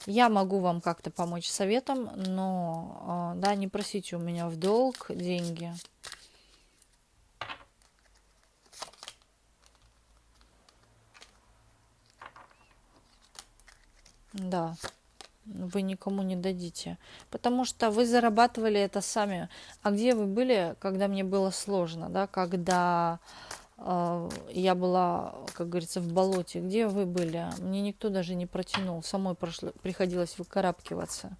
Я могу вам как-то помочь советом, но, да, не просите у меня в долг деньги. Да, вы никому не дадите, потому что вы зарабатывали это сами. А где вы были, когда мне было сложно, да, когда я была, как говорится, в болоте? Где вы были? Мне никто даже не протянул, самой приходилось выкарабкиваться.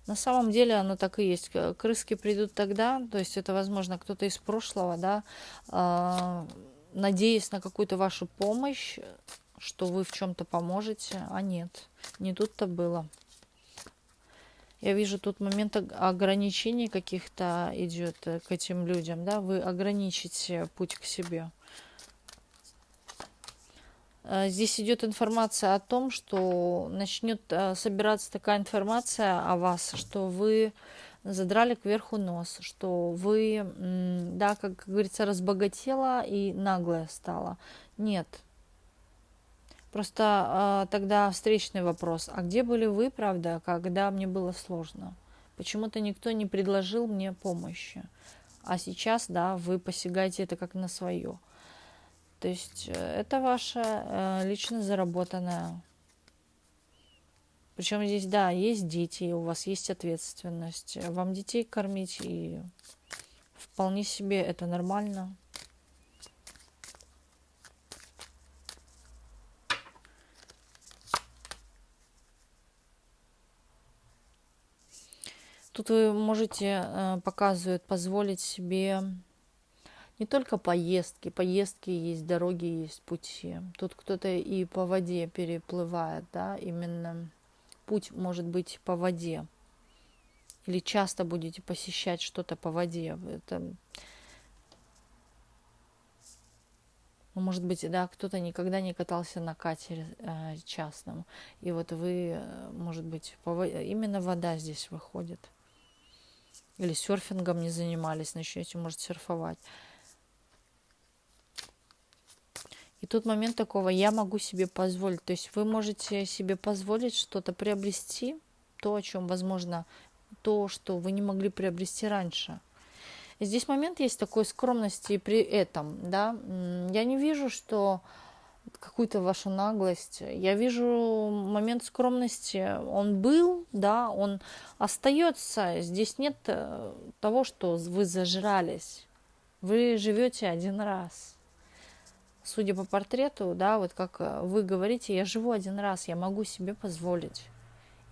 На самом деле оно так и есть. Крыски придут тогда, то есть это, возможно, кто-то из прошлого, да, надеясь на какую-то вашу помощь, что вы в чем-то поможете, а нет, не тут-то было. Я вижу тут момент ограничений каких-то идет к этим людям, да, вы ограничите путь к себе. Здесь идет информация о том, что начнет собираться такая информация о вас, что вы задрали кверху нос, что вы, да, как говорится, разбогатела и наглая стала. Нет. Просто тогда встречный вопрос. А где были вы, правда, когда мне было сложно? Почему-то никто не предложил мне помощи. А сейчас, да, вы посягаете это как на свое. То есть это ваше лично заработанное. Причем здесь, да, есть дети, у вас есть ответственность. Вам детей кормить, и вполне себе это нормально. Тут вы можете, показывают, позволить себе не только поездки. Поездки есть, дороги есть, пути. Тут кто-то и по воде переплывает, да, именно путь может быть по воде. Или часто будете посещать что-то по воде. Это, ну, может быть, да, кто-то никогда не катался на катере частном. И вот вы, может быть, именно вода здесь выходит. Или серфингом не занимались, начнете, может, серфовать. И тут момент такого, я могу себе позволить. То есть вы можете себе позволить что-то приобрести, то, о чем, возможно, то, что вы не могли приобрести раньше. И здесь момент есть такой скромности при этом, да. Я не вижу, что какую-то вашу наглость. Я вижу момент скромности. Он был, да, он остается. Здесь нет того, что вы зажрались. Вы живете один раз. Судя по портрету, да, вот как вы говорите, я живу один раз, я могу себе позволить.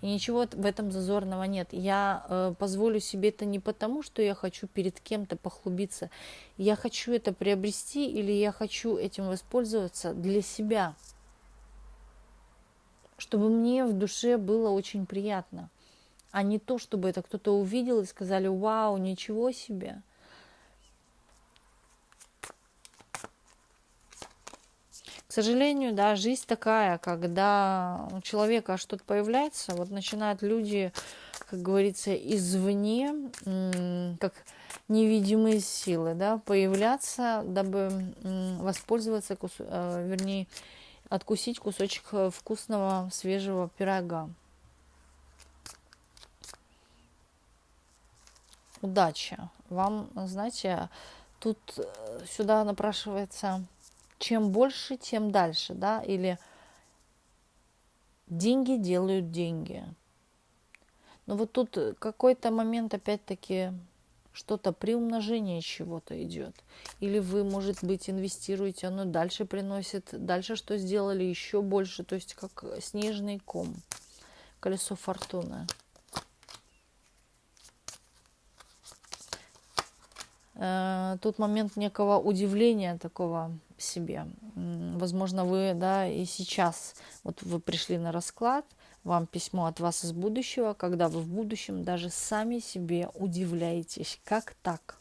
И ничего в этом зазорного нет. Я позволю себе это не потому, что я хочу перед кем-то похлубиться. Я хочу это приобрести или я хочу этим воспользоваться для себя. Чтобы мне в душе было очень приятно. А не то, чтобы это кто-то увидел и сказали: вау, ничего себе. К сожалению, да, жизнь такая, когда у человека что-то появляется, вот начинают люди, как говорится, извне, как невидимые силы, да, появляться, дабы воспользоваться, вернее, откусить кусочек вкусного свежего пирога. Удачи вам, знаете, тут сюда напрашивается чем больше, тем дальше, да, или деньги делают деньги. Но вот тут какой-то момент, опять-таки, что-то при умножении чего-то идет. Или вы, может быть, инвестируете, оно дальше приносит, дальше что сделали, еще больше. То есть как снежный ком, колесо фортуны. Тут момент некого удивления такого себе. Возможно, вы, да, и сейчас, вот вы пришли на расклад, вам письмо от вас из будущего, когда вы в будущем даже сами себе удивляетесь, как так.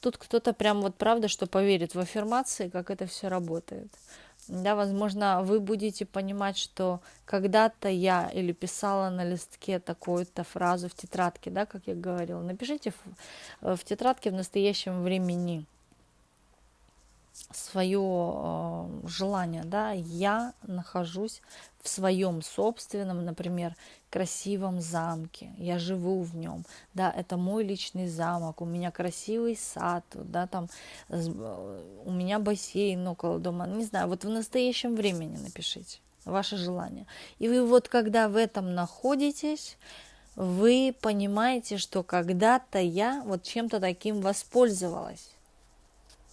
Тут кто-то прям вот правда, что поверит в аффирмации, как это все работает. Да, возможно, вы будете понимать, что когда-то я или писала на листке такую-то фразу в тетрадке, да, как я говорила. Напишите в тетрадке в настоящем времени свое желание, да, я нахожусь в своем собственном, например, красивом замке, я живу в нем, да, это мой личный замок, у меня красивый сад, да, там у меня бассейн около дома, не знаю, вот в настоящем времени напишите ваше желание. И вы вот когда в этом находитесь, вы понимаете, что когда-то я вот чем-то таким воспользовалась.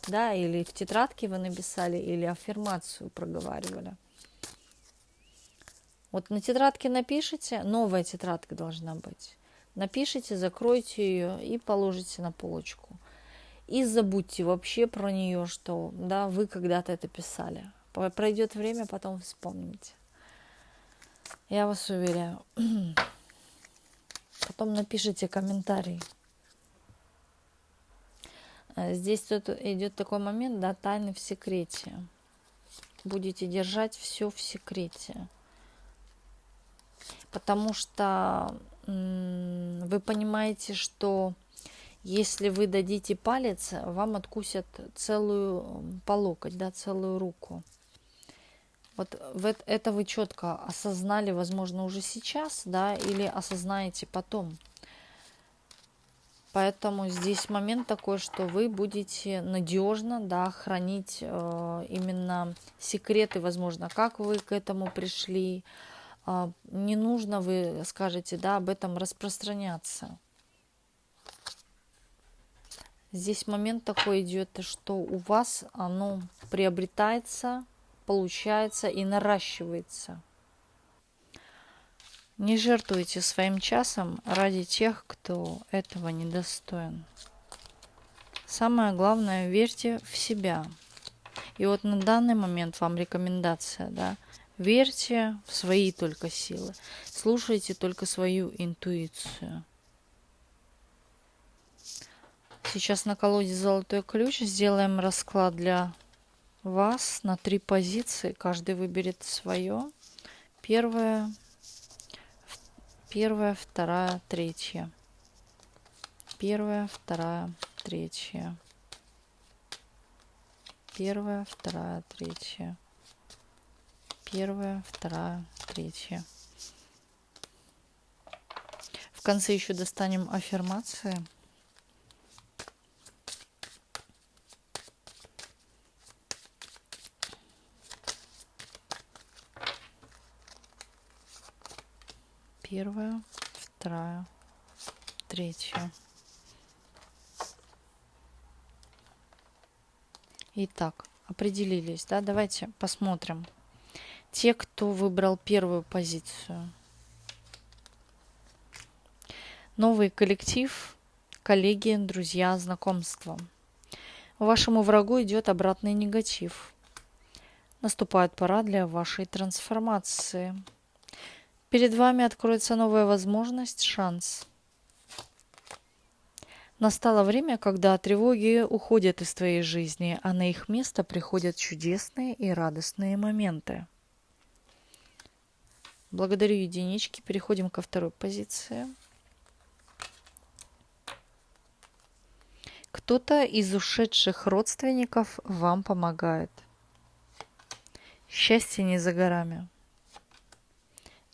Да, или в тетрадке вы написали, или аффирмацию проговаривали. Вот на тетрадке напишите, новая тетрадка должна быть. Напишите, закройте ее и положите на полочку. И забудьте вообще про нее, что да, вы когда-то это писали. Пройдет время, потом вспомните. Я вас уверяю. Потом напишите комментарий. Здесь тут идет такой момент, да, тайны в секрете. Будете держать все в секрете. Потому что вы понимаете, что если вы дадите палец, вам откусят целую по локоть, да, целую руку. Вот это вы четко осознали, возможно, уже сейчас, да, или осознаете потом. Поэтому здесь момент такой, что вы будете надежно, да, хранить именно секреты, возможно, как вы к этому пришли. Не нужно, вы скажете, да, об этом распространяться. Здесь момент такой идет, что у вас оно приобретается, получается и наращивается. Не жертвуйте своим часом ради тех, кто этого недостоин. Самое главное, верьте в себя. И вот на данный момент вам рекомендация, да, верьте в свои только силы, слушайте только свою интуицию. Сейчас на колоде «Золотой ключ» сделаем расклад для вас на 3 позиции. Каждый выберет свое. Первая, вторая, третья. Первая, вторая, третья. Первая, вторая, третья. Первая, вторая, третья. В конце еще достанем аффирмации. Первая, вторая, третья. Итак, определились, да? Давайте посмотрим. Те, кто выбрал первую позицию. Новый коллектив, коллеги, друзья, знакомства. Вашему врагу идет обратный негатив. Наступает пора для вашей трансформации. Перед вами откроется новая возможность, шанс. Настало время, когда тревоги уходят из твоей жизни, а на их место приходят чудесные и радостные моменты. Благодарю единички. Переходим ко второй позиции. Кто-то из ушедших родственников вам помогает. Счастье не за горами.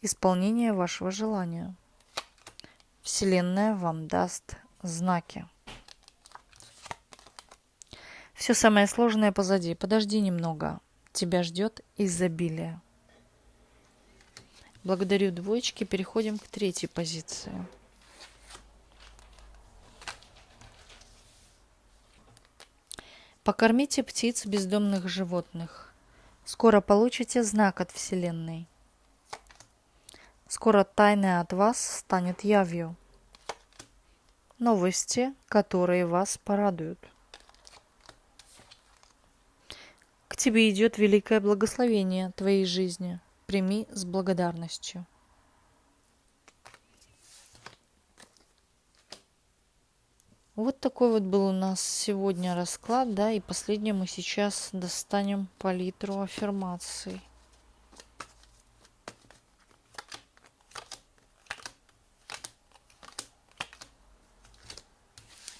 Исполнение вашего желания. Вселенная вам даст знаки. Все самое сложное позади. Подожди немного. Тебя ждет изобилие. Благодарю двоечки. Переходим к третьей позиции. Покормите птиц, бездомных животных. Скоро получите знак от Вселенной. Скоро тайное от вас станет явью. Новости, которые вас порадуют. К тебе идет великое благословение твоей жизни. Прими с благодарностью. Вот такой вот был у нас сегодня расклад, да, и последнее мы сейчас достанем палитру аффирмаций.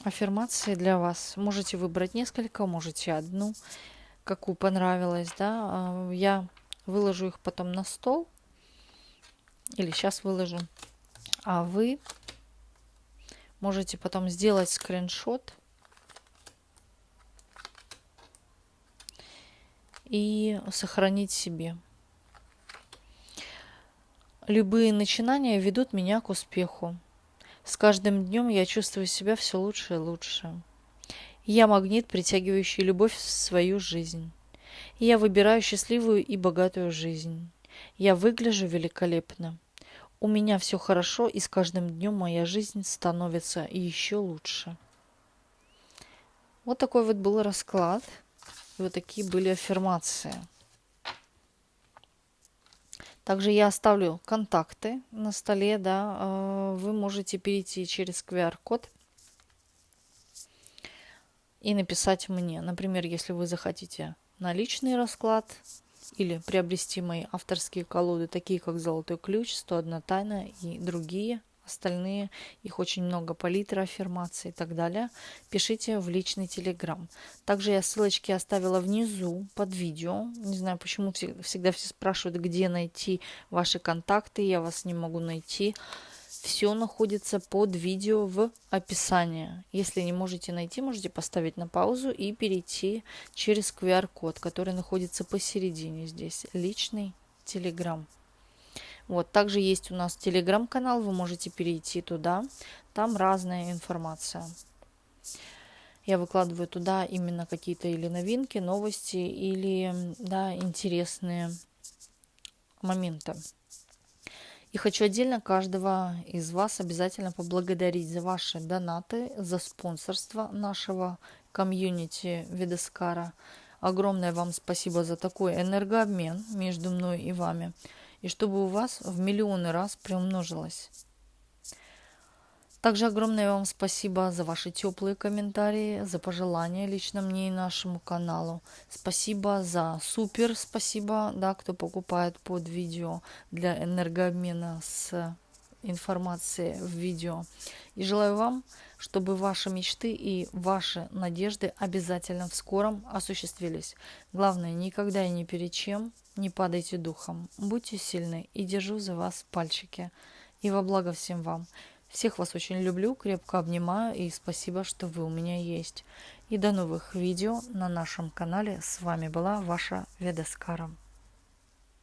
Аффирмации для вас. Можете выбрать несколько, можете одну, какую понравилось, да. Я выложу их потом на стол, или сейчас выложу, а вы можете потом сделать скриншот и сохранить себе. Любые начинания ведут меня к успеху. С каждым днем я чувствую себя все лучше и лучше. Я магнит, притягивающий любовь в свою жизнь. Я выбираю счастливую и богатую жизнь. Я выгляжу великолепно. У меня все хорошо, и с каждым днем моя жизнь становится еще лучше. Вот такой вот был расклад. Вот такие были аффирмации. Также я оставлю контакты на столе, да, вы можете перейти через QR-код и написать мне. Например, если вы захотите наличный расклад или приобрести мои авторские колоды, такие как «Золотой ключ», «101 тайна» и другие, остальные, их очень много, палитра аффирмаций и так далее, пишите в личный телеграм. Также я ссылочки оставила внизу под видео. Не знаю, почему всегда все спрашивают, где найти ваши контакты, я вас не могу найти. Все находится под видео в описании. Если не можете найти, можете поставить на паузу и перейти через QR-код, который находится посередине здесь. Личный телеграм. Вот, также есть у нас телеграм-канал, вы можете перейти туда, там разная информация. Я выкладываю туда именно какие-то или новинки, новости, или, да, интересные моменты. И хочу отдельно каждого из вас обязательно поблагодарить за ваши донаты, за спонсорство нашего комьюнити Ведескара. Огромное вам спасибо за такой энергообмен между мной и вами. И чтобы у вас в миллионы раз приумножилось. Также огромное вам спасибо за ваши теплые комментарии, за пожелания лично мне и нашему каналу. Спасибо за супер, спасибо, да, кто покупает под видео для энергообмена с информацией в видео. И желаю вам, чтобы ваши мечты и ваши надежды обязательно в скором осуществились. Главное, никогда и ни перед чем не падайте духом. Будьте сильны и держу за вас пальчики. И во благо всем вам. Всех вас очень люблю, крепко обнимаю и спасибо, что вы у меня есть. И до новых видео на нашем канале. С вами была ваша Ведескара.